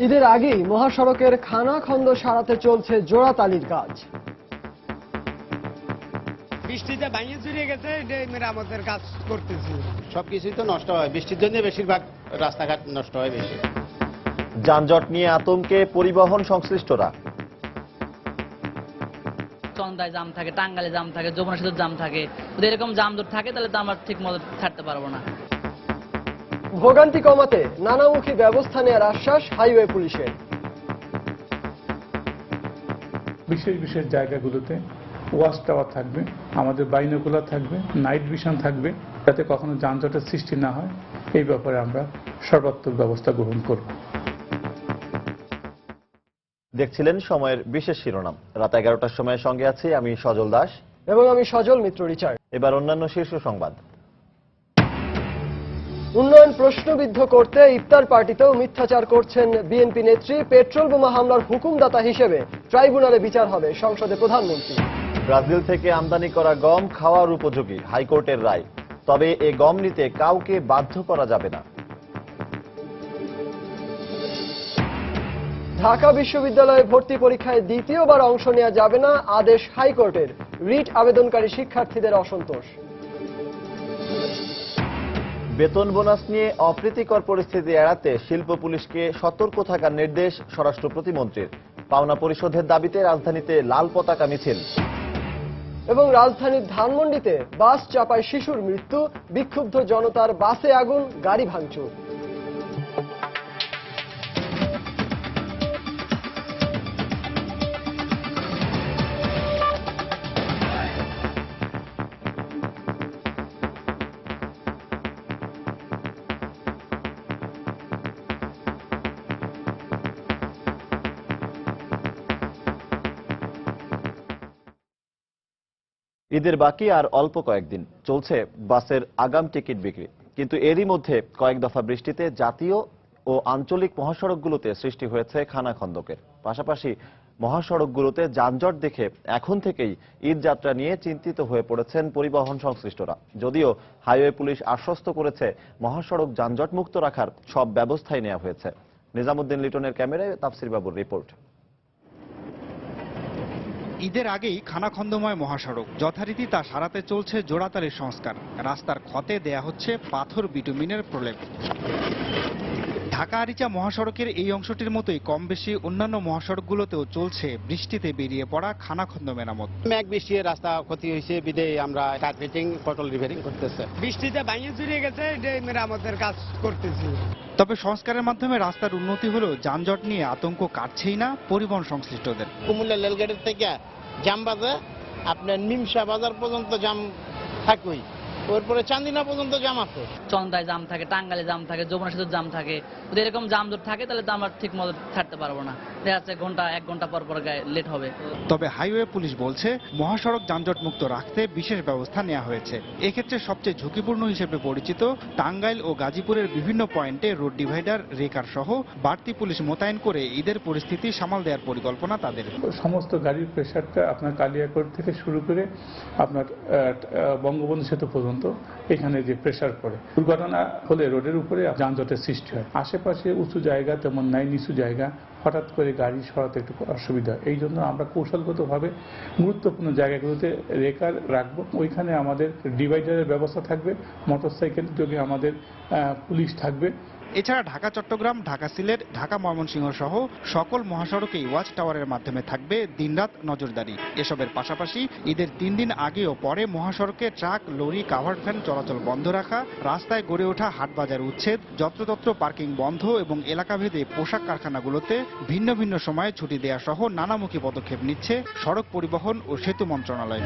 ঈদের আগেই মহাসড়কের খানাখন্দ সারাতে চলছে জোড়াতালির কাজ। বৃষ্টিতে ভাঙে চুরিয়ে গেছে, মেরামতের কাজ করতেছি। সবকিছুই তো নষ্ট হয়, বৃষ্টির জন্য বেশিরভাগ রাস্তাঘাট নষ্ট হয় বেশি। যানজট নিয়ে আতঙ্কে পরিবহন সংশ্লিষ্টরা। চন্দায় জাম থাকে, টাঙ্গালে জাম থাকে, যমুনা সেতুর জাম থাকে। যদি এরকম জামজট থাকে তাহলে তো আমরা ঠিক মতো ছাড়তে পারবো না। ভোগান্তি কমাতে নানামুখী ব্যবস্থা নেওয়ার আশ্বাস হাইওয়ে পুলিশের। বিশেষ বিশেষ জায়গাগুলোতে ওয়াচ টাওয়ার থাকবে, আমাদের বাইনোকুলার থাকবে, নাইট ভিশন থাকবে, যাতে কখনো যানজটের সৃষ্টি না হয়। এই ব্যাপারে আমরা সর্বাত্মক ব্যবস্থা গ্রহণ করব। দেখছিলেন সময়ের বিশেষ শিরোনাম। রাত 11টার সময়ের সঙ্গে আছি আমি সজল দাস এবং আমি সজল মিত্র রিচার্ড। এবার অন্যান্য শীর্ষ সংবাদ। উন্নয়ন প্রশ্নবিদ্ধ করতে ইফতার পার্টিতেও মিথ্যাচার করছেন বিএনপি নেত্রী। পেট্রোল বোমা হামলার হুকুমদাতা হিসেবে ট্রাইব্যুনালে বিচার হবে, সংসদে প্রধানমন্ত্রী। ব্রাজিল থেকে আমদানি করা গম খাওয়ার উপযোগী, হাইকোর্টের রায়। তবে এ গম নিতে কাউকে বাধ্য করা যাবে না। ঢাকা বিশ্ববিদ্যালয়ে ভর্তি পরীক্ষায় দ্বিতীয়বার অংশ নেওয়া যাবে না, আদেশ হাইকোর্টের। রিট আবেদনকারী শিক্ষার্থীদের অসন্তোষ। বেতন বোনাস নিয়ে অপ্রীতিকর পরিস্থিতি এড়াতে শিল্প পুলিশকে সতর্ক থাকার নির্দেশ স্বরাষ্ট্র প্রতিমন্ত্রীর। পাওনা পরিশোধের দাবিতে রাজধানীতে লাল পতাকা মিছিল। এবং রাজধানীর ধানমন্ডিতে বাস চাপায় শিশুর মৃত্যু, বিক্ষুব্ধ জনতার বাসে আগুন, গাড়ি ভাঙচুর। ঈদের বাকি আর অল্প কয়েকদিন, চলছে বাসের আগাম টিকিট বিক্রি। কিন্তু এরই মধ্যে কয়েক দফা বৃষ্টিতে জাতীয় ও আঞ্চলিক মহাসড়কগুলোতে সৃষ্টি হয়েছে খানাখন্দকের। পাশাপাশি মহাসড়কগুলোতে যানজট দেখে এখন থেকেই ঈদ যাত্রা নিয়ে চিন্তিত হয়ে পড়েছেন পরিবহন সংশ্লিষ্টরা। যদিও হাইওয়ে পুলিশ আশ্বস্ত করেছে মহাসড়ক যানজট মুক্ত রাখার সব ব্যবস্থাই নেওয়া হয়েছে। নিজামুদ্দিন লিটনের ক্যামেরায় তাফসির বাবুর রিপোর্ট। ঈদের আগেই খানাখন্দময় মহাসড়ক, যথারীতি তা সারাতে চলছে জোড়াতালির সংস্কার। রাস্তার ক্ষতে দেয়া হচ্ছে পাথর বিটুমিনের প্রলেপ। ঢাকা আরিচা মহাসড়কের এই অংশটির মতোই কম বেশি অন্যান্য মহাসড়কগুলোতেও চলছে বৃষ্টিতে বেরিয়ে পড়া খানাখন্দ মেরামত। মেঘ বৃষ্টি রাস্তা ক্ষতি হয়েছে, বিদেয় আমরা কার্পেটিং, পটল রিপেয়ারিং করতেছে। বৃষ্টিতে ভাঙে চুরিয়ে গেছে, মেরামতের কাজ করতেছি। তবে সংস্কারের মাধ্যমে রাস্তার উন্নতি হলেও যানজট নিয়ে আতঙ্ক কাটছেই না পরিবহন সংশ্লিষ্টদের। কুমিল্লা রেলগেটের থেকে জাম বাজে আপনার নিমসা বাজার পর্যন্ত জাম থাকবেই, এরপরে চান্দিনা পর্যন্ত জাম আছে। চন্দায় জাম থাকে, টাঙ্গালে জাম থাকে, যমুনা সেতুর জাম থাকে। যদি এরকম জামজট থাকে তাহলে তো আমরা ঠিক মতো ছাড়তে পারবো না। দেখা যাচ্ছে এক ঘন্টা পর পর লেট হবে। তবে হাইওয়ে পুলিশ বলছে মহাসড়ক যানজট মুক্ত রাখতে বিশেষ ব্যবস্থা নেওয়া হয়েছে। এক্ষেত্রে সবচেয়ে ঝুঁকিপূর্ণ হিসেবে পরিচিত টাঙ্গাইল ও গাজীপুরের বিভিন্ন পয়েন্টে রোড ডিভাইডার, রেকার সহ বাড়তি পুলিশ মোতায়েন করে ঈদের পরিস্থিতি সামাল দেওয়ার পরিকল্পনা তাদের। সমস্ত গাড়ির প্রেসারটা আপনার কালিয়াকৈর থেকে শুরু করে আপনার বঙ্গবন্ধু সেতু পর্যন্ত এখানে যে প্রেসার পড়ে, দুর্ঘটনা হলে রোডের উপরে যানজটের সৃষ্টি হয়। আশেপাশে উঁচু জায়গা তেমন নাই, নিচু জায়গা, হঠাৎ করে গাড়ি সরাতে একটু অসুবিধা। এই জন্য আমরা কৌশলগতভাবে গুরুত্বপূর্ণ জায়গাগুলোতে রেকার রাখবো। ওইখানে আমাদের ডিভাইডারের ব্যবস্থা থাকবে, মোটরসাইকেল যোগে আমাদের পুলিশ থাকবে। এছাড়া ঢাকা চট্টগ্রাম, ঢাকা সিলেট, ঢাকা ময়মনসিংহ সহ সকল মহাসড়কেই ওয়াচ টাওয়ারের মাধ্যমে থাকবে দিনরাত নজরদারি। এসবের পাশাপাশি ঈদের 3 দিন আগে ও পরে মহাসড়কে ট্রাক, লরি, কাভার্ড ভ্যান চলাচল বন্ধ রাখা, রাস্তায় গড়ে ওঠা হাটবাজার উচ্ছেদ, যত্রতত্র পার্কিং বন্ধ এবং এলাকাভেদে পোশাক কারখানাগুলোতে ভিন্ন ভিন্ন সময়ে ছুটি দেয়া সহ নানামুখী পদক্ষেপ নিচ্ছে সড়ক পরিবহন ও সেতু মন্ত্রণালয়।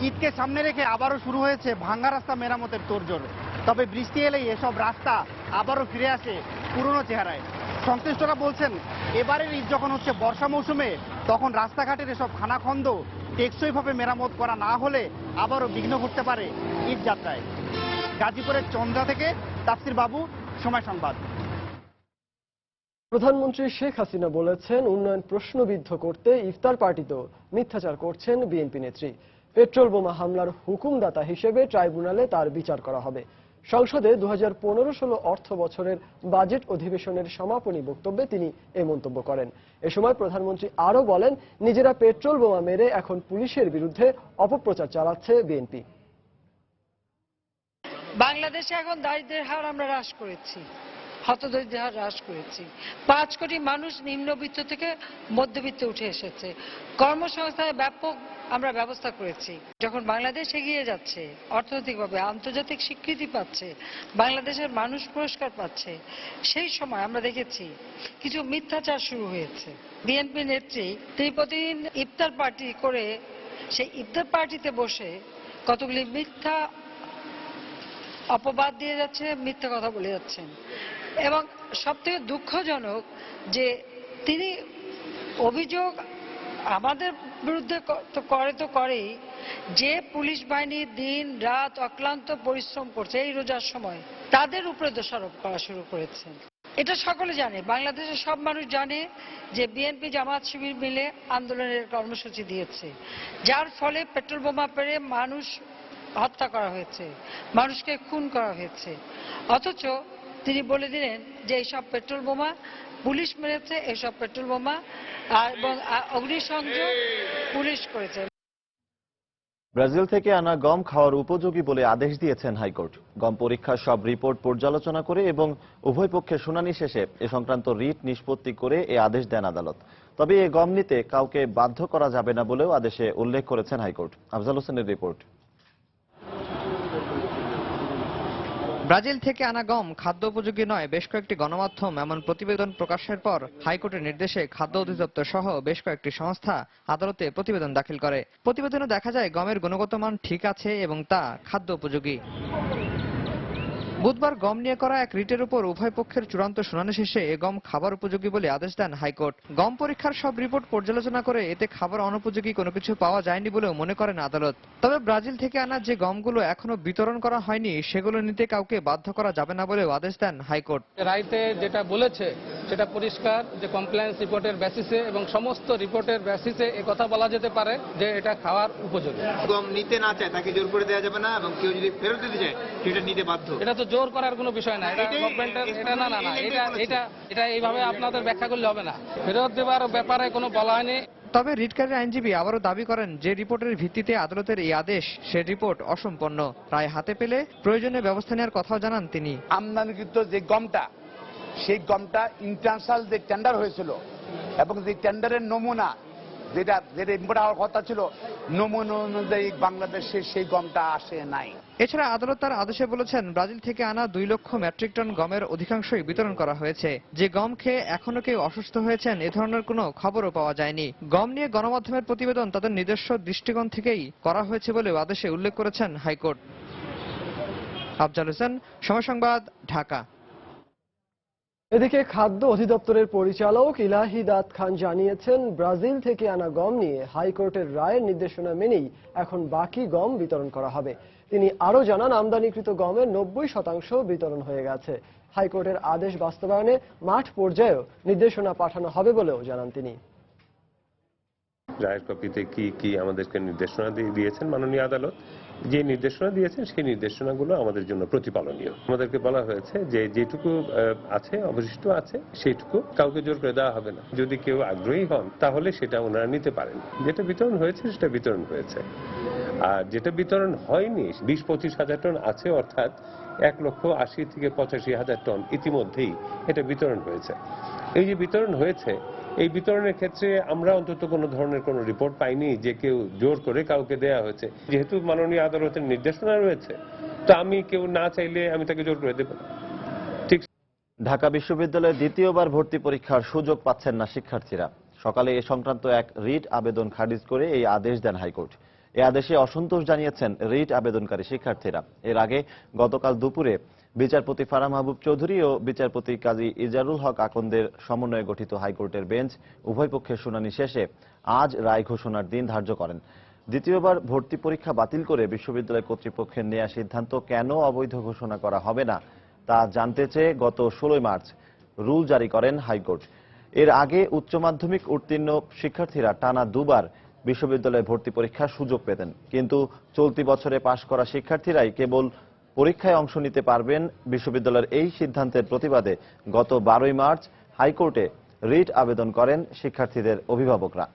ঈদকে সামনে রেখে আবারও শুরু হয়েছে ভাঙ্গা রাস্তা মেরামতের তোড়জোড়। তবে বৃষ্টি এলেই এসব রাস্তা আবারও ফিরে আসে পুরনো চেহারায়। সংশ্লিষ্টরা বলছেন এবারের ঈদ যখন হচ্ছে বর্ষা মৌসুমে, তখন রাস্তাঘাটের এসব খানাখন্দ টেকসইভাবে মেরামত করা না হলে আবারও বিঘ্ন ঘটতে পারে ঈদ যাত্রায়। গাজীপুরের চন্দ্রা থেকে তাফসির বাবু, সময় সংবাদ। প্রধানমন্ত্রী শেখ হাসিনা বলেছেন উন্নয়ন প্রশ্নবিদ্ধ করতে ইফতার পার্টিতেও মিথ্যাচার করছেন বিএনপি নেত্রী। পেট্রোল বোমা হামলার হুকুমদাতা হিসেবে ট্রাইব্যুনালে তার বিচার করা হবে। সংসদে 2015-16 অর্থ বছরের বাজেট অধিবেশনের সমাপনী বক্তব্যে তিনি এই মন্তব্য করেন। এ সময় প্রধানমন্ত্রী আরও বলেন, নিজেরা পেট্রোল বোমা মেরে এখন পুলিশের বিরুদ্ধে অপপ্রচার চালাচ্ছে বিএনপি। বাংলাদেশে এখন দারিদ্র্যের হার আমরা হ্রাস করেছি, হতদরিদ্রের হার হ্রাস করেছি। 5 কোটি মানুষ নিম্নবিত্ত থেকে মধ্যবিত্তে উঠে এসেছে। কর্মসংস্থানের ব্যাপক আমরা ব্যবস্থা করেছি। যখন বাংলাদেশ এগিয়ে যাচ্ছে অর্থনৈতিকভাবে, আন্তর্জাতিক স্বীকৃতি পাচ্ছে, বাংলাদেশের মানুষ পুরস্কার পাচ্ছে, সেই সময় আমরা দেখেছি কিছু মিথ্যাচার শুরু হয়েছে। বিএনপি নেত্রী তিনি প্রতিদিন ইফতার পার্টি করে সেই ইফতার পার্টিতে বসে কতগুলি মিথ্যা অপবাদ দিয়ে যাচ্ছে, মিথ্যা কথা বলে যাচ্ছেন। এবং সবথেকে দুঃখজনক যে তিনি অভিযোগ আমাদের বিরুদ্ধে তো করেই, যে পুলিশ বাহিনী দিন রাত অক্লান্ত পরিশ্রম করছে এই রোজার সময়, তাদের উপরে দোষারোপ করা শুরু করেছেন। এটা সকলে জানে, বাংলাদেশের সব মানুষ জানে যে বিএনপি জামাত শিবির মিলে আন্দোলনের কর্মসূচি দিয়েছে, যার ফলে পেট্রোল বোমা পেরে মানুষ হত্যা করা হয়েছে, মানুষকে খুন করা হয়েছে। অথচ তিনি বলে দিলেন যে এইসব পেট্রোল বোমা পুলিশ মেরেছে, এইসব পেট্রোল বোমা এবং অগ্নিসংযোগ পুলিশ করেছে। ব্রাজিল থেকে আনা গম খাওয়ার উপযোগী বলে আদেশ দিয়েছেন হাইকোর্ট। গম পরীক্ষার সব রিপোর্ট পর্যালোচনা করে এবং উভয় পক্ষের শুনানি শেষে এ সংক্রান্ত রিট নিষ্পত্তি করে এ আদেশ দেন আদালত। তবে এ গম নিতে কাউকে বাধ্য করা যাবে না বলেও আদেশে উল্লেখ করেছেন হাইকোর্ট। আফজাল হোসেনের রিপোর্ট। ব্রাজিল থেকে আনা গম খাদ্য উপযোগী নয়, বেশ কয়েকটি গণমাধ্যম এমন প্রতিবেদন প্রকাশের পর হাইকোর্টের নির্দেশে খাদ্য অধিদপ্তর সহ বেশ কয়েকটি সংস্থা আদালতে প্রতিবেদন দাখিল করে। প্রতিবেদনে দেখা যায় গমের গুণগত মান ঠিক আছে এবং তা খাদ্য উপযোগী। বুধবার গম নিয়ে করা এক রিটের উপর উভয় পক্ষের চূড়ান্ত শুনানি শেষে এ গম খাবার উপযোগী বলে আদেশ দেন হাইকোর্ট। গম পরীক্ষার সব রিপোর্ট পর্যালোচনা করে এতে খাবার অনুপযোগী কোনো কিছু পাওয়া যায়নি বলেও মনে করেন আদালত। তবে ব্রাজিল থেকে আনা যে গমগুলো এখনো বিতরণ করা হয়নি সেগুলো নিতে কাউকে বাধ্য করা যাবে না বলেও আদেশ দেন হাইকোর্ট। রাইতে যেটা বলেছে সেটা পরিষ্কার যে কমপ্লায়েন্স রিপোর্টের বেসিসে এবং সমস্ত রিপোর্টের বেসিসে কথা বলা যেতে পারে যে এটা খাওয়ার উপযোগী। গম নিতে না চায় তাকে জোর করে দেওয়া যাবে না, এবং কেউ যদি ফেরত দিতে চায় সেটা নিতে বাধ্য। এটা তো জোর করার কোনো বিষয় না, এটা গভর্নমেন্টের, এটা না এটা এইভাবে আপনাদের ব্যাখ্যা করলে হবে না। ফেরত দেওয়ার ব্যাপারে কোনো বলা হয়নি। তবে রিটকারীর আইনজীবী আবারও দাবি করেন যে রিপোর্টের ভিত্তিতে আদালতের এই আদেশ সে রিপোর্ট অসম্পন্ন, রায় হাতে পেলে প্রয়োজনীয় ব্যবস্থা নেওয়ার কথাও জানান তিনি। আমদানিকৃত যে গমটা, সেই গমটা ইন্টারন্যাশনাল যে টেন্ডার হয়েছিল এবং যে টেন্ডারের নমুনা যেটা ইম্পোর্ট হওয়ার কথা ছিল, নমুনা অনুযায়ী বাংলাদেশে সেই গমটা আসে নাই। এছাড়া আদালত তার আদেশে বলেছেন ব্রাজিল থেকে আনা 2 লক্ষ মেট্রিক টন গমের অধিকাংশই বিতরণ করা হয়েছে। যে গম খেয়ে এখনো কেউ অসুস্থ হয়েছেন এ ধরনের কোনো খবরও পাওয়া যায়নি। গম নিয়ে গণমাধ্যমের প্রতিবেদন তাদের নিজস্ব দৃষ্টিকোণ থেকেই করা হয়েছে বলেও আদেশে উল্লেখ করেছেন হাইকোর্ট। আফজাল হোসেন, সময় সংবাদ, ঢাকা। এদিকে খাদ্য অধিদপ্তরের পরিচালক ইলাহিদাত খান জানিয়েছেন, ব্রাজিল থেকে আনা গম নিয়ে হাইকোর্টের রায়ের নির্দেশনা মেনেই এখন বাকি গম বিতরণ করা হবে। তিনি আরও জানান, আমদানিকৃত গমের 90% বিতরণ হয়ে গেছে। হাইকোর্টের আদেশ বাস্তবায়নে মাঠ পর্যায়েও নির্দেশনা পাঠানো হবে বলেও জানান তিনি। রায়ের কপিতে কি কি আমাদেরকে নির্দেশনা দিয়েছেন মাননীয় আদালত, যে নির্দেশনা দিয়েছেন সেই নির্দেশনাগুলো আমাদের জন্য প্রতিপালনীয়। আমাদেরকে বলা হয়েছে যে যেটুকু আছে, অবশিষ্ট আছে, সেইটুকু কাউকে জোর করে দেওয়া হবে না। যদি কেউ আগ্রহী হন তাহলে সেটা ওনারা নিতে পারেন। যেটা বিতরণ হয়েছে সেটা বিতরণ হয়েছে, আর যেটা বিতরণ হয়নি 20-25 হাজার টন আছে, অর্থাৎ 1,80,000 থেকে 85,000 টন ইতিমধ্যেই এটা বিতরণ হয়েছে। এই যে বিতরণ হয়েছে, এই বিতরণের ক্ষেত্রে আমরা অন্তত কোনো ধরনের কোনো রিপোর্ট পাইনি যে কেউ জোর করে কাউকে দেয়া হয়েছে। যেহেতু মাননীয় আদালতের নির্দেশনা রয়েছে, তো আমি কেউ না চাইলে আমি তাকে জোর করে দেব না। ঠিক। ঢাকা বিশ্ববিদ্যালয়ে দ্বিতীয়বার ভর্তি পরীক্ষার সুযোগ পাচ্ছেন না শিক্ষার্থীরা। সকালে এ সংক্রান্ত এক রিট আবেদন খারিজ করে এই আদেশ দেন হাইকোর্ট। এই আদেশে অসন্তোষ জানিয়েছেন রিট আবেদনকারী শিক্ষার্থীরা। এর আগে গতকাল দুপুরে বিচারপতি ফারাহ মাহবুব চৌধুরী ও বিচারপতি কাজী ইজারুল হক আকন্দের সমন্বয়ে গঠিত হাইকোর্টের বেঞ্চ উভয় পক্ষের শুনানি শেষে আজ রায় ঘোষণার দিন ধার্য করেন। দ্বিতীয়বার ভর্তি পরীক্ষা বাতিল করে বিশ্ববিদ্যালয় কর্তৃপক্ষের নেওয়া সিদ্ধান্ত কেন অবৈধ ঘোষণা করা হবে না তা জানতে চেয়ে গত 16 মার্চ রুল জারি করেন হাইকোর্ট। এর আগে উচ্চ মাধ্যমিক উত্তীর্ণ শিক্ষার্থীরা টানা দুবার বিশ্ববিদ্যালয়ে ভর্তি পরীক্ষার সুযোগ পেতেন, কিন্তু চলতি বছরে পাশ করা শিক্ষার্থীরাই কেবল পরীক্ষায় অংশ নিতে পারবেন। বিশ্ববিদ্যালয়ের এই সিদ্ধান্তের প্রতিবাদে গত 12 মার্চ হাইকোর্টে রিট আবেদন করেন শিক্ষার্থীদের অভিভাবকরা।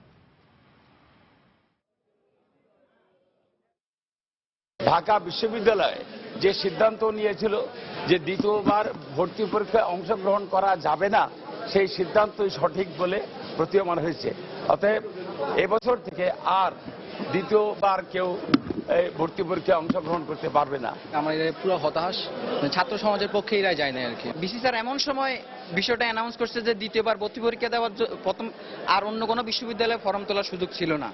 ঢাকা বিশ্ববিদ্যালয় যে সিদ্ধান্ত নিয়েছিল যে দ্বিতীয়বার ভর্তি পরীক্ষায় অংশগ্রহণ করা যাবে না, সেই সিদ্ধান্তই সঠিক বলে প্রতীয়মান হয়েছে। অতএব এবছর থেকে আর দ্বিতীয়বার কেউ ভর্তি পরীক্ষায় অংশগ্রহণ করতে পারবে না। আমাদের পুরো হতাশ, ছাত্র সমাজের পক্ষে এরা যায় না আর কি। বিসি স্যার এমন সময় বিষয়টা অ্যানাউন্স করছে যে দ্বিতীয়বার ভর্তি পরীক্ষা দেওয়ার প্রথম আর অন্য কোনো বিশ্ববিদ্যালয়ে ফর্ম তোলার সুযোগ ছিল না।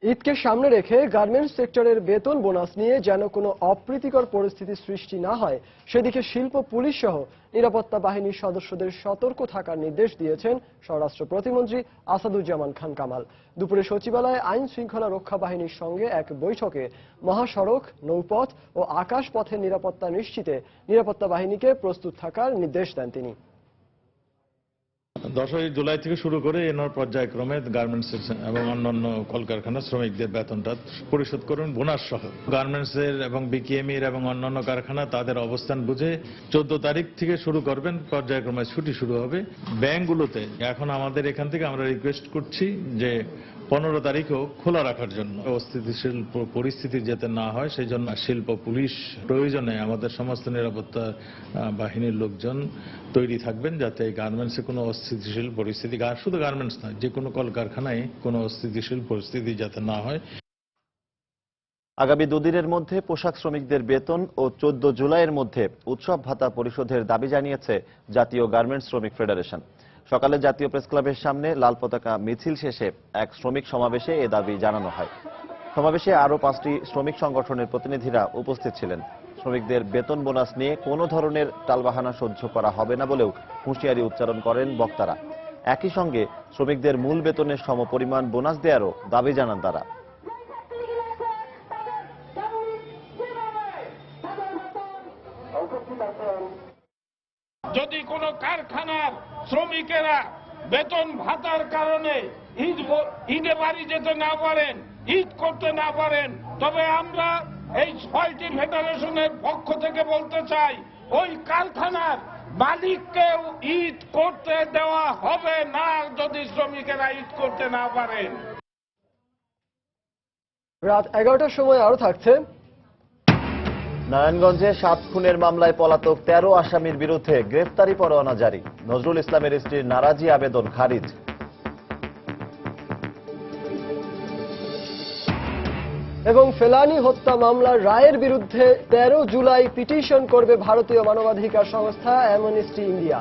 ঈদকে সামনে রেখে গার্মেন্টস সেক্টরের বেতন বোনাস নিয়ে যেন কোনো অপ্রীতিকর পরিস্থিতি সৃষ্টি না হয় সেদিকে শিল্প পুলিশ সহ নিরাপত্তা বাহিনীর সদস্যদের সতর্ক থাকার নির্দেশ দিয়েছেন স্বরাষ্ট্র প্রতিমন্ত্রী আসাদুজ্জামান খান কামাল। দুপুরে সচিবালয়ে আইন শৃঙ্খলা রক্ষা বাহিনীর সঙ্গে এক বৈঠকে মহাসড়ক, নৌপথ ও আকাশ পথের নিরাপত্তা নিশ্চিতে নিরাপত্তা বাহিনীকে প্রস্তুত থাকার নির্দেশ দেন তিনি। 10 জুলাই থেকে শুরু করে এনার পর্যায়ক্রমে গার্মেন্টস এবং অন্যান্য কলকারখানা শ্রমিকদের বেতনটা পরিশোধ করুন বোনাস সহ। গার্মেন্টসের এবং বিকেএমইর এবং অন্যান্য কারখানা তাদের অবস্থান বুঝে 14 তারিখ থেকে শুরু করবেন, পর্যায়ক্রমে ছুটি শুরু হবে। ব্যাংকগুলোতে এখন আমাদের এখান থেকে আমরা রিকোয়েস্ট করছি যে 15 তারিখও খোলা রাখার জন্য, অস্থিতিশীল পরিস্থিতি যাতে না হয় সেই জন্য শিল্প পুলিশ প্রয়োজনে আমাদের সমস্ত নিরাপত্তা বাহিনীর লোকজন তৈরি থাকবেন যাতে গার্মেন্টসে কোনো অস্থিতিশীল পরিস্থিতি, শুধু গার্মেন্টস নয় যে কোনো কলকারখানায় কোনো অস্থিতিশীল পরিস্থিতি যাতে না হয়। আগামী 2 দিনের মধ্যে পোশাক শ্রমিকদের বেতন ও 14 জুলাইয়ের মধ্যে উৎসব ভাতা পরিশোধের দাবি জানিয়েছে জাতীয় গার্মেন্টস শ্রমিক ফেডারেশন। সকালে জাতীয় প্রেস ক্লাবের সামনে লাল পতাকা মিছিল শেষে এক শ্রমিক সমাবেশে এ দাবি জানানো হয়। সমাবেশে আরও 5টি শ্রমিক সংগঠনের প্রতিনিধিরা উপস্থিত ছিলেন। শ্রমিকদের বেতন বোনাস নিয়ে কোনো ধরনের টালবাহানা সহ্য করা হবে না বলেও হুঁশিয়ারি উচ্চারণ করেন বক্তারা। একই সঙ্গে শ্রমিকদের মূল বেতনের সমপরিমাণ বোনাস দেওয়ারও দাবি জানান তারা। যদি কোনো কারখানার শ্রমিকেরা বেতন ভাতার কারণে ঈদে বাড়ি যেতে না পারেন, ঈদ করতে না পারেন, তবে আমরা এই 6টি ফেডারেশনের পক্ষ থেকে বলতে চাই ওই কারখানার মালিককেও ঈদ করতে দেওয়া হবে না যদি শ্রমিকেরা ঈদ করতে না পারেন। রাত 11টার সময় আরো থাকছে নারায়ণগঞ্জে 7 খুনের মামলায় পলাতক 13 আসামির বিরুদ্ধে গ্রেফতারি পরোয়ানা জারি। নজরুল ইসলামের স্ত্রীর নারাজি আবেদন খারিজ। এবং ফেলানি হত্যা মামলার রায়ের বিরুদ্ধে 13 জুলাই পিটিশন করবে ভারতীয় মানবাধিকার সংস্থা অ্যামনেস্টি ইন্ডিয়া।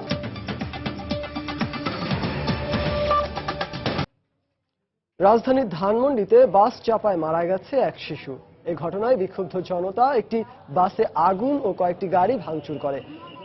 রাজধানীর ধানমন্ডিতে বাস চাপায় মারা গেছে এক শিশু। এই ঘটনায় বিক্ষুব্ধ জনতা একটি বাসে আগুন ও কয়েকটি গাড়ি ভাঙচুর করে।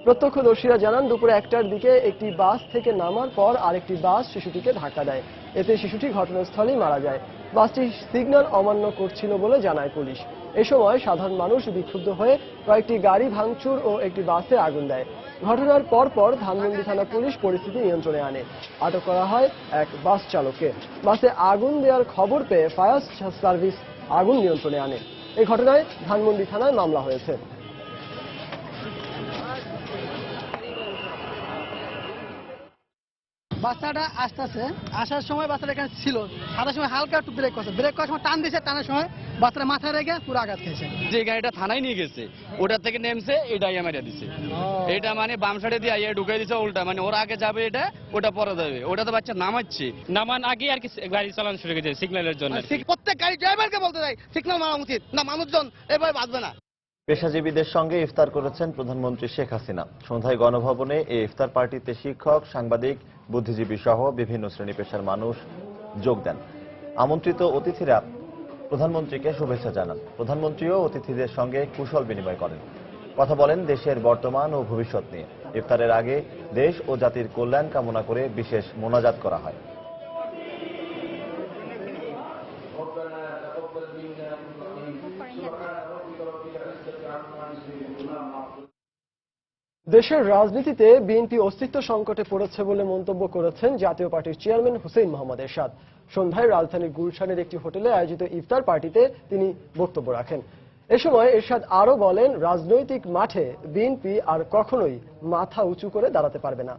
প্রত্যক্ষদর্শীরা জানান দুপুরে 1টার দিকে একটি বাস থেকে নামার পর আরেকটি বাস শিশুটিকে ধাক্কা দেয়। এতে শিশুটি ঘটনাস্থলেই মারা যায়। বাসটি সিগন্যাল অমান্য করছিল বলে জানায় পুলিশ। এ সময় সাধারণ মানুষ বিক্ষুব্ধ হয়ে কয়েকটি গাড়ি ভাঙচুর ও একটি বাসে আগুন দেয়। ঘটনার পরপর ধানমন্ডি থানা পুলিশ পরিস্থিতি নিয়ন্ত্রণে আনে। আটক করা হয় এক বাস চালককে। বাসে আগুন দেওয়ার খবর পেয়ে ফায়ার সার্ভিস আগুন নিয়ন্ত্রণে আনে। এই ঘটনায় ধানমন্ডি থানায় মামলা হয়েছে। বাচ্চাটা আসতেছে, আসার সময় বাচ্চাটা এখানে ছিল, আসার সময় হালকা একটু ব্রেক করছে, ব্রেক করার সময় টান দিয়েছে, টানার সময় বাচ্চাটা মাথায় রেখে পুরো আঘাত খেয়েছে। যে গাড়িটা থানায় নিয়ে গেছে ওটা থেকে নেমছে এটাই মারিয়া দিছে। এটা মানে বাম সাইডে দিয়ে আইয়া ঢুকাই দিছে উল্টা, মানে ওর আগে যাবে এটা, ওটা পরে যাবে। ওটা তো বাচ্চা নামাচ্ছে, নামান আগে আর কি গাড়ি চালানো শুরু করেছে সিগন্যালের জন্য। প্রত্যেক গাড়ি ড্রাইভারকে বলতে চাই সিগন্যাল মারা উচিত না, মানুষজন এভাবে বাঁচবে না। পেশাজীবীদের সঙ্গে ইফতার করেছেন প্রধানমন্ত্রী শেখ হাসিনা। সন্ধ্যায় গণভবনে এই ইফতার পার্টিতে শিক্ষক, সাংবাদিক, বুদ্ধিজীবী সহ বিভিন্ন শ্রেণী পেশার মানুষ যোগ দেন। আমন্ত্রিত অতিথিরা প্রধানমন্ত্রীকে শুভেচ্ছা জানান। প্রধানমন্ত্রীও অতিথিদের সঙ্গে কুশল বিনিময় করেন, কথা বলেন দেশের বর্তমান ও ভবিষ্যৎ নিয়ে। ইফতারের আগে দেশ ও জাতির কল্যাণ কামনা করে বিশেষ মোনাজাত করা হয়। দেশের রাজনীতিতে বিএনপি অস্তিত্ব সংকটে পড়েছে বলে মন্তব্য করেছেন জাতীয় পার্টির চেয়ারম্যান হুসেইন মোহাম্মদ এরশাদ। সন্ধ্যায় রাজধানীর গুলশানের একটি হোটেলে আয়োজিত ইফতার পার্টিতে তিনি বক্তব্য রাখেন। এ সময় এরশাদ আরো বলেন, রাজনৈতিক মাঠে বিএনপি আর কখনোই মাথা উঁচু করে দাঁড়াতে পারবে না।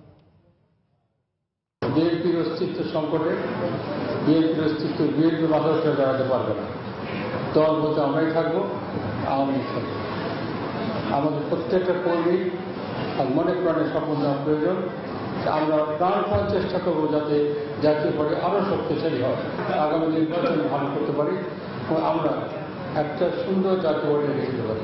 বিএনপির অস্তিত্ব সংকটে বিএনপির অস্তিত্ব বিএনপি মাথা উঠে দাঁড়াতে পারবে না। দল বলতে আমরাই থাকবো, আওয়ামী লীগ থাকবো। আমাদের প্রত্যেকটা কর্মী আর মনে প্রাণে স্বপ্ন দেওয়া প্রয়োজন। আমরা প্রাণপণ চেষ্টা করবো যাতে জাতীয় পার্টি আরো শক্তিশালী হয়, আগামী নির্বাচন ভালো করতে পারি এবং আমরা একটা সুন্দর জাতীয় পার্টি দেখতে পারি।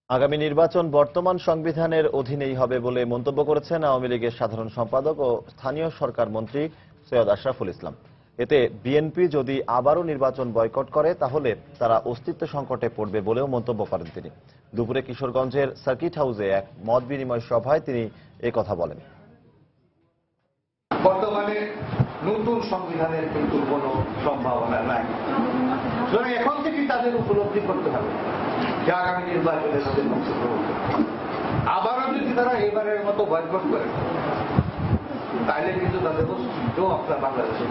আগামী নির্বাচন বর্তমান সংবিধানের অধীনেই হবে বলে মন্তব্য করেছেন আওয়ামী লীগের সাধারণ সম্পাদক ও স্থানীয় সরকার মন্ত্রী সৈয়দ আশরাফুল ইসলাম। এতে বিএনপি যদি আবারও নির্বাচন বয়কট করে তাহলে তারা অস্তিত্ব সংকটে পড়বে বলেও মন্তব্য করেন তিনি। দুপুরে কিশোরগঞ্জের সার্কিট হাউসে এক মত বিনিময় সভায় তিনি কথা বলেন। বর্তমানে নতুন সংবিধানের কিন্তু কোনো সম্ভাবনা নাই। এখন থেকেই তাদের উপলব্ধি করতে হবে যে আগামী নির্বাচনে তাদের অংশগ্রহণ আবারও যদি তারা এবারের মতো বয়কট করে তাহলে কিন্তু তাদের অস্তিত্ব আপনার বাংলাদেশের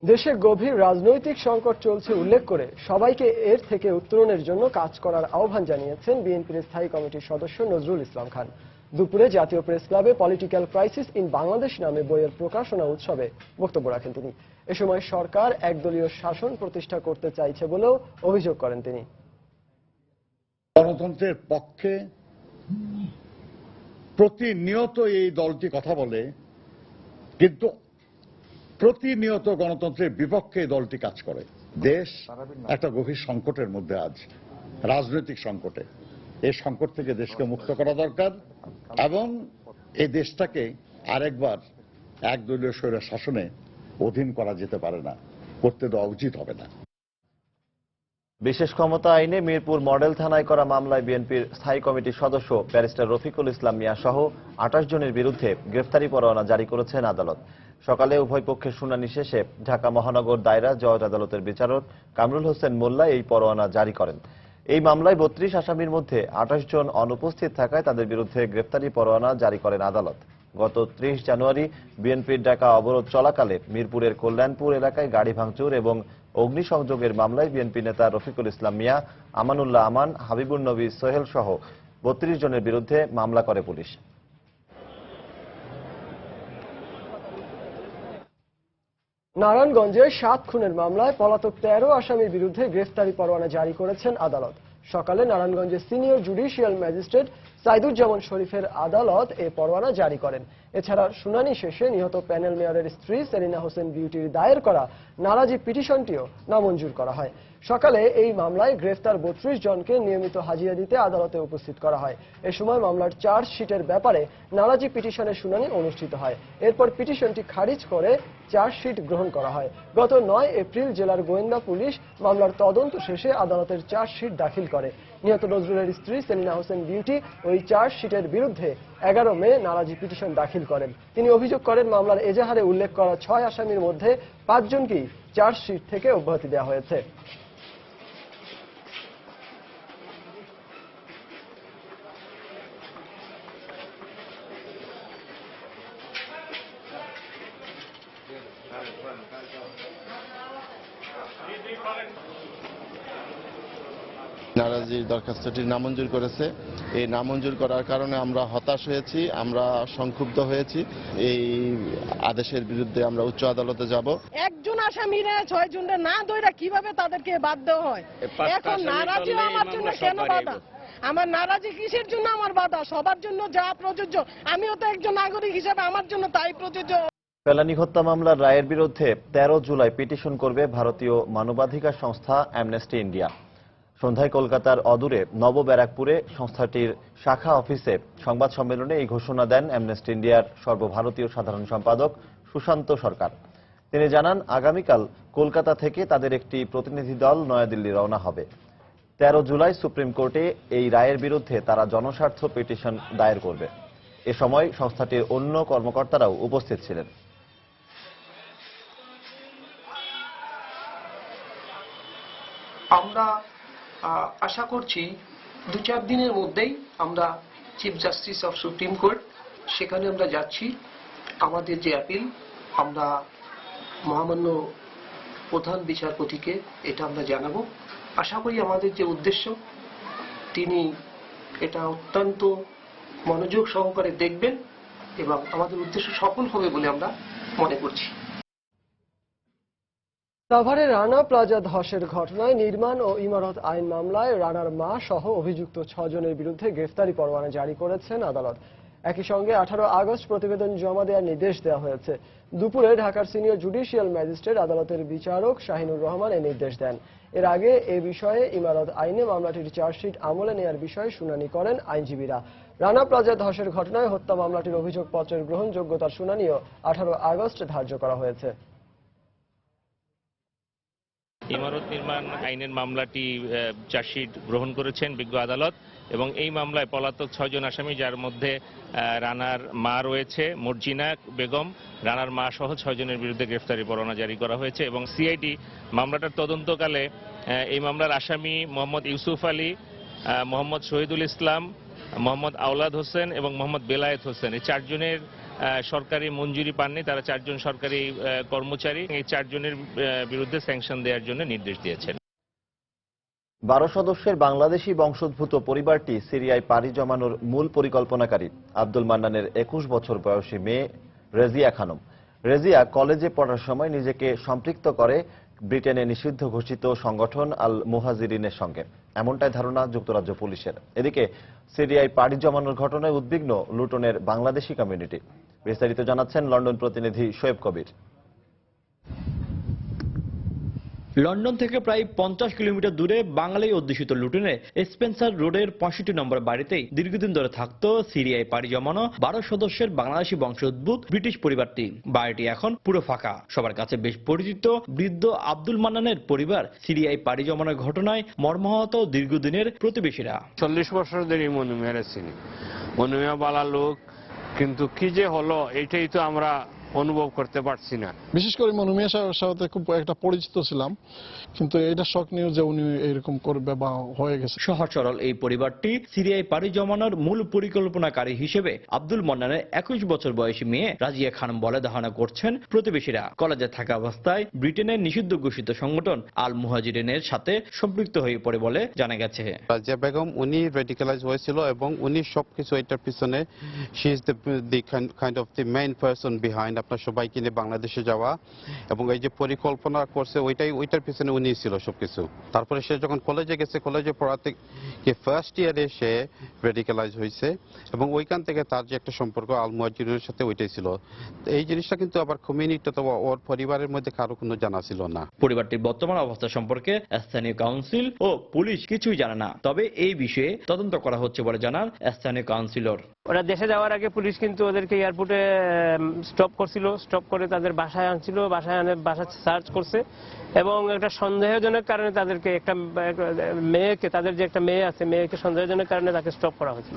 দেশে গভীর রাজনৈতিক সংকট চলছে উল্লেখ করে সবাইকে এর থেকে উত্তরণের জন্য কাজ করার আহ্বান জানিয়েছেন বিএনপির স্থায়ী কমিটির সদস্য নজরুল ইসলাম খান। দুপুরে জাতীয় প্রেস ক্লাবে পলিটিক্যাল ক্রাইসিস ইন বাংলাদেশ নামে বইয়ের প্রকাশনা উৎসবে বক্তব্য রাখেন তিনি। এ সময় সরকার একদলীয় শাসন প্রতিষ্ঠা করতে চাইছে বলেও অভিযোগ করেন তিনি। গণতন্ত্রের পক্ষে প্রতিনিয়ত এই দলটি কথা বলে, কিন্তু প্রতিনিয়ত গণতন্ত্রের বিপক্ষে এই দলটি কাজ করে। দেশ একটা গভীর সংকটের মধ্যে আজ, রাজনৈতিক সংকটে। এই সংকট থেকে দেশকে মুক্ত করা দরকার এবং এই দেশটাকে আরেকবার একদলীয় স্বৈর শাসনে অধীন করা যেতে পারে না, করতে দেওয়া উচিত হবে না। বিশেষ ক্ষমতা আইনে মিরপুর মডেল থানায় করা মামলায় বিএনপির স্থায়ী কমিটির সদস্য ব্যারিস্টার রফিকুল ইসলাম মিয়া সহ 28 জনের বিরুদ্ধে গ্রেফতারি পরোয়ানা জারি করেছেন আদালত। সকালে উভয় পক্ষের শুনানি শেষে ঢাকা মহানগর দায়রা জজ আদালতের বিচারক কামরুল হোসেন মোল্লা এই পরোয়ানা জারি করেন। এই মামলায় 32 আসামির মধ্যে 28 জন অনুপস্থিত থাকায় তাদের বিরুদ্ধে গ্রেফতারি পরোয়ানা জারি করেন আদালত। গত 30 জানুয়ারি বিএনপির ডাকা অবরোধ চলাকালে মিরপুরের কল্যাণপুর এলাকায় গাড়ি ভাঙচুর এবং অগ্নিসংযোগের মামলায় বিএনপি নেতা রফিকুল ইসলাম মিয়া, আমানুল্লাহ আমান, হাবিবুর নবী সোহেল সহ 32 জনের বিরুদ্ধে মামলা করে পুলিশ। নারায়ণগঞ্জে 7 খুনের মামলায় পলাতক 13 আসামির বিরুদ্ধে গ্রেফতারি পরোয়ানা জারি করেছেন আদালত। সকালে নারায়ণগঞ্জের সিনিয়র জুডিশিয়াল ম্যাজিস্ট্রেট সাইদুজ্জামান শরীফের আদালত এ পরোয়ানা জারি করেন। এছাড়া শুনানি শেষে নিহত প্যানেল মেয়রের স্ত্রী সেলিনা হোসেন বিউটির দায়ের করা নারাজি পিটিশনটিও নামঞ্জুর করা হয়। সকালে এই মামলায় গ্রেফতার 32 জনকে নিয়মিত হাজিরা দিতে আদালতে উপস্থিত করা হয়। এ সময় মামলার চার্জশিটের ব্যাপারে নারাজি পিটিশনের শুনানি অনুষ্ঠিত হয়। এরপর পিটিশনটি খারিজ করে চার্জশিট গ্রহণ করা হয়। গত 9 এপ্রিল জেলার গোয়েন্দা পুলিশ মামলার তদন্ত শেষে আদালতের চার্জশিট দাখিল করে। নিহত নজরুলের স্ত্রী সেলিনা হোসেন বিউটি ওই চার্জশিটের বিরুদ্ধে 11 মে নারাজি পিটিশন দাখিল করেন। তিনি অভিযোগ করেন, মামলার এজাহারে উল্লেখ করা 6 আসামির মধ্যে 5 জনকেই চার্জশিট থেকে অব্যাহতি দেওয়া হয়েছে। নারাজির দরখাস্তটি নামঞ্জুর করেছে। এই নামঞ্জুর করার কারণে আমরা হতাশ হয়েছি, আমরা সংক্ষুব্ধ হয়েছি। এই আদেশের বিরুদ্ধে আমরা উচ্চ আদালতে যাব। একজন আসামিরা 6 জনের না ধরে কিভাবে তাদেরকে বাদ দেওয়া হয়? এখন নারাজি আমার জন্য কেন বাধা? আমার নারাজি কিসের জন্য আমার বাধা? সবার জন্য যা প্রযোজ্য, আমিও তো একজন নাগরিক হিসেবে আমার জন্য তাই প্রযোজ্য। ফেলানী হত্যা মামলার রায়ের বিরুদ্ধে 13 জুলাই পিটিশন করবে ভারতীয় মানবাধিকার সংস্থা অ্যামনেস্টি ইন্ডিয়া। সন্ধ্যায় কলকাতার অদূরে নবব্যারাকপুরে সংস্থাটির শাখা অফিসে সংবাদ সম্মেলনে এই ঘোষণা দেন অ্যামনেস্টি ইন্ডিয়ার সর্বভারতীয় সাধারণ সম্পাদক সুশান্ত সরকার। তিনি জানান, আগামীকাল কলকাতা থেকে তাদের একটি প্রতিনিধি দল নয়াদিল্লি রওনা হবে। 13 জুলাই সুপ্রিম কোর্টে এই রায়ের বিরুদ্ধে তারা জনস্বার্থ পিটিশন দায়ের করবে। এ সময় সংস্থাটির অন্য কর্মকর্তারাও উপস্থিত ছিলেন। আমরা আশা করছি 2-4 দিনের মধ্যেই আমরা chief justice of supreme court সেখানে আমরা যাচ্ছি। আমাদের যে অ্যাপিল আমরা মহামান্য প্রধান বিচারপতিকে এটা আমরা জানাবো। আশা করি আমাদের যে উদ্দেশ্য তিনি এটা অত্যন্ত মনোযোগ সহকারে দেখবেন এবং আমাদের উদ্দেশ্য সফল হবে বলে আমরা মনে করছি। সাভারে রানা প্লাজা ধসের ঘটনায় নির্মাণ ও ইমারত আইন মামলায় রানার মা সহ অভিযুক্ত 6 জনের বিরুদ্ধে গ্রেফতারি পরোয়ানা জারি করেছেন আদালত। একই সঙ্গে 18 আগস্ট প্রতিবেদন জমা দেওয়ার নির্দেশ দেওয়া হয়েছে। দুপুরে ঢাকার সিনিয়র জুডিশিয়াল ম্যাজিস্ট্রেট আদালতের বিচারক শাহিনুর রহমান এই নির্দেশ দেন। এর আগে এ বিষয়ে ইমারত আইনে মামলাটির চার্জশিট আমলে নেওয়ার বিষয়ে শুনানি করেন আইনজীবীরা। রানা প্লাজা ধসের ঘটনায় হত্যা মামলাটির অভিযোগপত্রের গ্রহণযোগ্যতার শুনানিও 18 আগস্ট ধার্য করা হয়েছে। ইমারত নির্মাণ আইনের মামলাটি চার্জশিট গ্রহণ করেছেন বিজ্ঞ আদালত এবং এই মামলায় পলাতক 6 জন আসামি, যার মধ্যে রানার মা রয়েছে মর্জিনা বেগম, রানার মা সহ 6 জনের বিরুদ্ধে গ্রেফতারি পরোয়ানা জারি করা হয়েছে এবং সিআইডি মামলাটার তদন্তকালে এই মামলার আসামি মোহাম্মদ ইউসুফ আলী, মোহাম্মদ শহীদুল ইসলাম, মোহাম্মদ আওলাদ হোসেন এবং মোহাম্মদ বেলায়েত হোসেন, এই 4 জনের সরকারি মঞ্জুরি পাননি। তারা 4 জন সরকারি কর্মচারী। এই 4 জনের বিরুদ্ধে স্যাংশন দেওয়ার জন্য নির্দেশ দিয়েছেন। 12 সদস্যের বাংলাদেশি বংশোদ্ভূত পরিবারটি সিরিয়ায় পাড়ি জমানোর মূল পরিকল্পনাকারী আব্দুল মান্নানের 21 বছর বয়সী মেয়ে রেজিয়া খানম। রেজিয়া কলেজে পড়ার সময় নিজেকে সম্পৃক্ত করে ব্রিটেনে নিষিদ্ধ ঘোষিত সংগঠন আল মুহাজিরিনের সঙ্গে, এমনটাই ধারণা যুক্তরাজ্য পুলিশের। এদিকে সিরিয়ায় পাড়ি জমানোর ঘটনায় উদ্বিগ্ন লুটনের বাংলাদেশি কমিউনিটি। বিস্তারিত জানাচ্ছেন লন্ডন প্রতিনিধি শোয়েব কবির। লন্ডন থেকে প্রায় 50 কিলোমিটার দূরে বাঙালি অধ্যুষিত লুটনে স্পেন্সার রোডের 65 নম্বর বাড়িতেই দীর্ঘদিন ধরে থাকতো সিরিয়ায় পাড়ি জমানো 12 সদস্যের বাংলাদেশি বংশোদ্ভূত ব্রিটিশ পরিবারটি। বাড়িটি এখন পুরো ফাঁকা। সবার কাছে বেশ পরিচিত বৃদ্ধ আব্দুল মান্নানের পরিবার সিরিয়ায় পাড়ি জমানোর ঘটনায় মর্মাহত দীর্ঘদিনের প্রতিবেশীরা। 40 বছর ধরে মনুমিয়ারে চিনি, মনুমিয়া বালা লোক, কিন্তু কি যে হলো এটাই তো আমরা অনুভব করতে পারছি না। বিশেষ করে মনুমিয়া সাহেবের সাথে খুব একটা পরিচিত ছিলাম, কিন্তু এটা শক নিউজ যে উনি এরকম করবে বা হয়ে গেছে। সহজ সরল এই পরিবারটি সিরিয়ায় পাড়ি জমানোর মূল পরিকল্পনাকারী হিসেবে আব্দুল মান্নানের 21 বছর বয়সী মেয়ে রাজিয়া খানম বলে ধারণা করছেন প্রতিবেশীরা। কলেজে থাকা অবস্থায় ব্রিটেনের নিষিদ্ধ ঘোষিত সংগঠন আল মুহাজিরিনের সাথে সম্পৃক্ত হয়ে পড়ে বলে জানা গেছে। রাজিয়া বেগম উনি রেডিক্যালাইজ হয়েছিল এবং উনি সবকিছু এটার পিছনে, she is the kind of the main person behind আপনার সবাইকে নিয়ে বাংলাদেশে যাওয়া এবং এই যে পরিকল্পনা করছে ওইটার পিছনে উনি ছিল সবকিছু। তারপরে সে যখন কলেজে গেছে, কলেজে পড়াতে গিয়ে ফার্স্ট ইয়ারে সে রেডিক্যালাইজ হয়েছে এবং ওইখান থেকে তার যে একটা সম্পর্ক আল মুহাজিরিনের সাথে ওইটাই ছিল। এই জিনিসটা কিন্তু আবার কমিউনিটি অথবা ওর পরিবারের মধ্যে কারো কোনো জানা ছিল না। পরিবারটির বর্তমান অবস্থা সম্পর্কে স্থানীয় কাউন্সিল ও পুলিশ কিছুই জানে না, তবে এই বিষয়ে তদন্ত করা হচ্ছে বলে জানান স্থানীয় কাউন্সিলর। ওরা দেশে যাওয়ার আগে পুলিশ কিন্তু ওদেরকে এয়ারপোর্টে স্টপ করছিল, স্টপ করে তাদের বাসায় আনছিল, বাসায় আনে বাসা সার্চ করছে এবং একটা সন্দেহজনক কারণে তাদেরকে একটা মেয়েকে, তাদের যে একটা মেয়ে আছে, মেয়েকে সন্দেহজনক কারণে তাকে স্টপ করা হয়েছিল।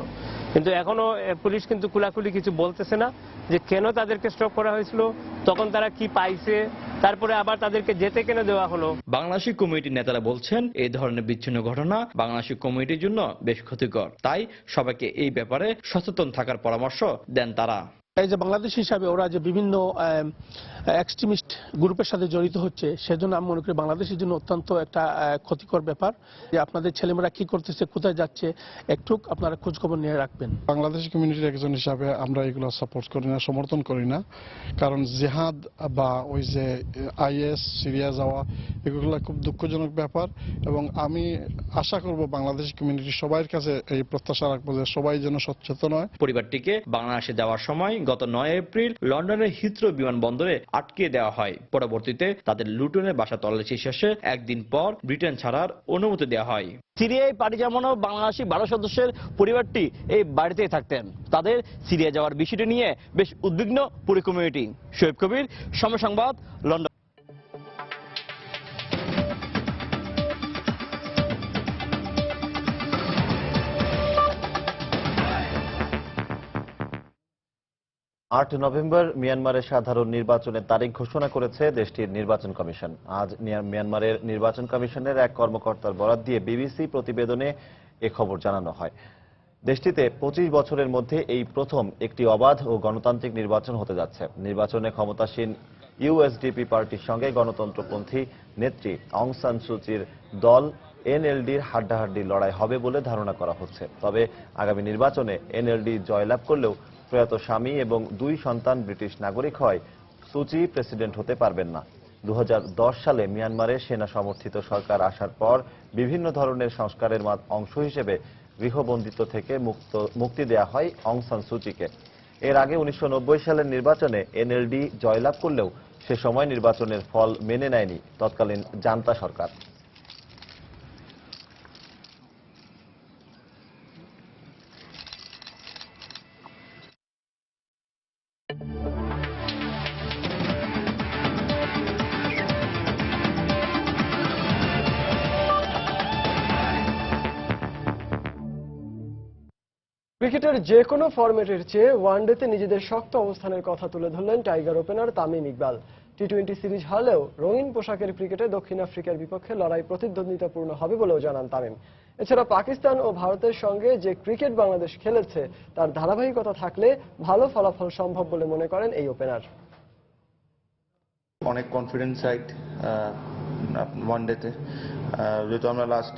কিন্তু এখনো পুলিশ কিন্তু কুলাকুলি কিছু বলতেছে না যে কেন তাদেরকে স্টপ করা হয়েছিল, তখন তারা কি পাইছে, তারপরে আবার তাদেরকে যেতে কেন দেওয়া হলো। বাংলাদেশি কমিউনিটির নেতারা বলছেন এই ধরনের বিচ্ছিন্ন ঘটনা বাংলাদেশি কমিউনিটির জন্য বেশ ক্ষতিকর, তাই সবাইকে এই ব্যাপারে সচেতন থাকার পরামর্শ দেন তারা। এই যে বাংলাদেশ হিসাবে ওরা যে বিভিন্ন এক্সট্রিমিস্ট গ্রুপের সাথে জড়িত হচ্ছে, সেজন্য আমি মনে করি বাংলাদেশের জন্য অত্যন্ত একটা ক্ষতিকর ব্যাপার যে আপনাদের ছেলেমেয়েরা কি করতেছে, কোথায় যাচ্ছে, একটু আপনারা খোঁজ খবর নিয়ে রাখবেন। বাংলাদেশি কমিউনিটির একজন হিসাবে আমরা এগুলো সাপোর্ট করি না, সমর্থন করি না, কারণ জিহাদ বা ওই যে আইএস সিরিয়া যাওয়া এগুলো খুব দুঃখজনক ব্যাপার এবং আমি আশা করব বাংলাদেশি কমিউনিটি সবার কাছে এই প্রত্যাশা রাখবো যে সবাই যেন সচেতন হয়। পরিবারটিকে বাংলাদেশে যাওয়ার সময় গত 9 এপ্রিল লন্ডনের হিথ্রো বিমানবন্দরে আটকে দেওয়া হয়। পরবর্তীতে তাদের লুটনের বাসা তল্লাশি শেষে একদিন পর ব্রিটেন ছাড়ার অনুমতি দেওয়া হয়। সিরিয়ায় পাড়ি জমানো বাংলাদেশি 12 সদস্যের পরিবারটি এই বাড়িতেই থাকতেন। তাদের সিরিয়া যাওয়ার বিষয়টি নিয়ে বেশ উদ্বিগ্ন পুরো কমিউনিটি। শোয়েব কবির, সময় সংবাদ, লন্ডন। 8 নভেম্বর মিয়ানমারের সাধারণ নির্বাচনের তারিখ ঘোষণা করেছে দেশটির নির্বাচন কমিশন। আজ মিয়ানমারের নির্বাচন কমিশনের এক কর্মকর্তার বরাত দিয়ে বিবিসি প্রতিবেদনে এ খবর জানানো হয়। দেশটিতে 25 বছরের মধ্যে এই প্রথম একটি অবাধ ও গণতান্ত্রিক নির্বাচন হতে যাচ্ছে। নির্বাচনে ক্ষমতাসীন ইউএসডিপি পার্টির সঙ্গে গণতন্ত্রপন্থী নেত্রী অং সান সুচির দল এনএলডির হাড্ডাহাড্ডি লড়াই হবে বলে ধারণা করা হচ্ছে। তবে আগামী নির্বাচনে এনএলডি জয়লাভ করলেও প্রয়াত স্বামী এবং 2 সন্তান ব্রিটিশ নাগরিক হয় সুচি প্রেসিডেন্ট হতে পারবেন না। 2010 সালে মিয়ানমারে সেনা সমর্থিত সরকার আসার পর বিভিন্ন ধরনের সংস্কারের অংশ হিসেবে গৃহবন্দিত্ব থেকে মুক্তি দেয়া হয় অং সান সুচিকে। এর আগে 1990 সালের নির্বাচনে এনএলডি জয়লাভ করলেও সে সময় নির্বাচনের ফল মেনে নেয়নি তৎকালীন জান্তা সরকার। ক্রিকেটের যে কোনো ফরম্যাটের চেয়ে ওয়ানডেতে নিজেদের শক্ত অবস্থানের কথা তুলে ধরলেন টাইগার ওপেনার তামিম ইকবাল। টি-20 সিরিজ হারলেও রঙিন পোশাকের ক্রিকেটে দক্ষিণ আফ্রিকার বিপক্ষে লড়াই প্রতিদ্বন্দ্বিতাপূর্ণ হবে বলেও জানান তামিম। এছাড়া পাকিস্তান ও ভারতের সঙ্গে যে ক্রিকেট বাংলাদেশ খেলেছে তার ধারাবাহিকতা থাকলে ভালো ফলাফল সম্ভব বলে মনে করেন এই ওপেনার। অনেক কনফিডেন্স সাইড ওয়ানডেতে, যেহেতু আমরা লাস্ট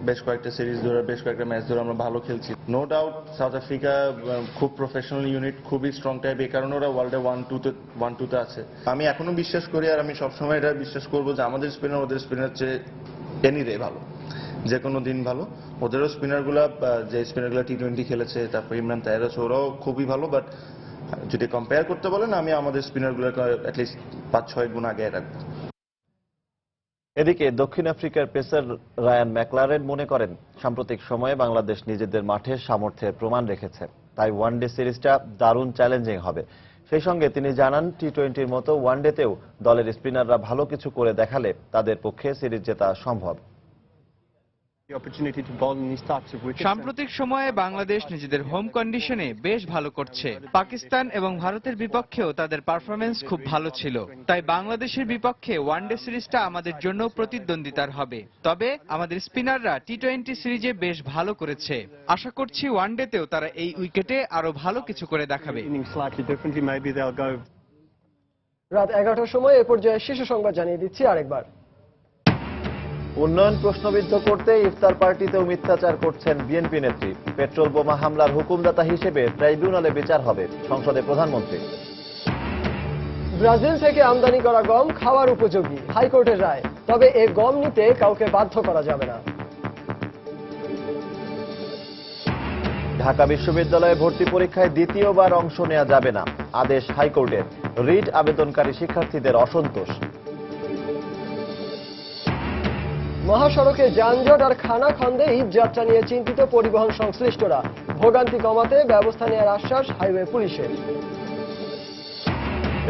বেশ কয়েকটা সিরিজ ধরে বেশ কয়েকটা ম্যাচ ধরে আমরা ভালো খেলছি। নো ডাউট সাউথ আফ্রিকা খুব প্রফেশনাল ইউনিট, খুবই স্ট্রং টাইপ, এই কারণে ওরা ওয়ার্ল্ডে 1-2-তে আছে। আমি এখনো বিশ্বাস করি আর আমি সবসময় এটা বিশ্বাস করবো যে আমাদের স্পিনার ওদের স্পিনার চেয়ে এনি ডে ভালো, যে কোনো দিন ভালো। ওদেরও স্পিনারগুলা যে স্পিনারগুলো টি-20 খেলেছে, তারপর ইমরান তাহের আছে, ওরাও খুবই ভালো। বাট যদি কম্পেয়ার করতে বলেন আমি আমাদের স্পিনারগুলোকে অ্যাটলিস্ট 5-6 গুণ আগে রাখবো। এদিকে দক্ষিণ আফ্রিকার পেসার রায়ান ম্যাকলারেন মনে করেন সাম্প্রতিক সময়ে বাংলাদেশ নিজেদের মাঠে সামর্থ্যের প্রমাণ রেখেছে, তাই ওয়ানডে সিরিজটা দারুণ চ্যালেঞ্জিং হবে। সেই সঙ্গে তিনি জানান টি-20-র মতো ওয়ানডেতেও দলের স্পিনাররা ভালো কিছু করে দেখালে তাদের পক্ষে সিরিজ জেতা সম্ভব। সাম্প্রতিক সময়ে বাংলাদেশ নিজেদের হোম কন্ডিশনে বেশ ভালো করছে। পাকিস্তান এবং ভারতের বিপক্ষেও তাদের পারফরমেন্স খুব ভালো ছিল, তাই বাংলাদেশের বিপক্ষে ওয়ানডে সিরিজটা আমাদের জন্য প্রতিদ্বন্দ্বিতার হবে। তবে আমাদের স্পিনাররা টি-20 সিরিজে বেশ ভালো করেছে, আশা করছি ওয়ানডেতেও তারা এই উইকেটে আরো ভালো কিছু করে দেখাবে। রাত 11টার সময় এ পর্যায়ে শীর্ষ সংবাদ জানিয়ে দিচ্ছি আরেকবার। উন্নয়ন প্রশ্নবিদ্ধ করতে ইফতার পার্টিতেও মিথ্যাচার করছেন বিএনপি নেত্রী। পেট্রোল বোমা হামলার হুকুমদাতা হিসেবে ট্রাইব্যুনালে বিচার হবে, সংসদে প্রধানমন্ত্রী। ব্রাজিল থেকে আমদানি করা গম খাওয়ার উপযোগী, হাইকোর্টের রায়। তবে এ গম নিতে কাউকে বাধ্য করা যাবে না। ঢাকা বিশ্ববিদ্যালয়ে ভর্তি পরীক্ষায় দ্বিতীয়বার অংশ নেওয়া যাবে না, আদেশ হাইকোর্টের। রিট আবেদনকারী শিক্ষার্থীদের অসন্তোষ। মহাসড়কে যানজট আর খানাখন্দে ঈদ যাত্রা নিয়ে চিন্তিত পরিবহন সংশ্লিষ্টরা। ভোগান্তি কমাতে ব্যবস্থা নেওয়ার আশ্বাস হাইওয়ে পুলিশের।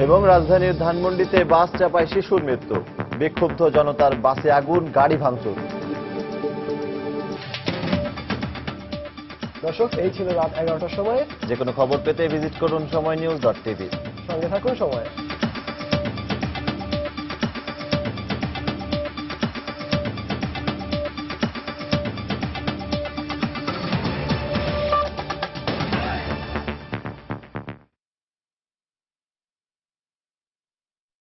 এবং রাজধানীর ধানমন্ডিতে বাস চাপায় শিশুর মৃত্যু, বিক্ষুব্ধ জনতার বাসে আগুন, গাড়ি ভাঙচুর। দর্শক, এই ছিল রাত 11টার সময়। যে কোনো খবর পেতে ভিজিট করুন সময়নিউজ.tv। সঙ্গে থাকুন সময়।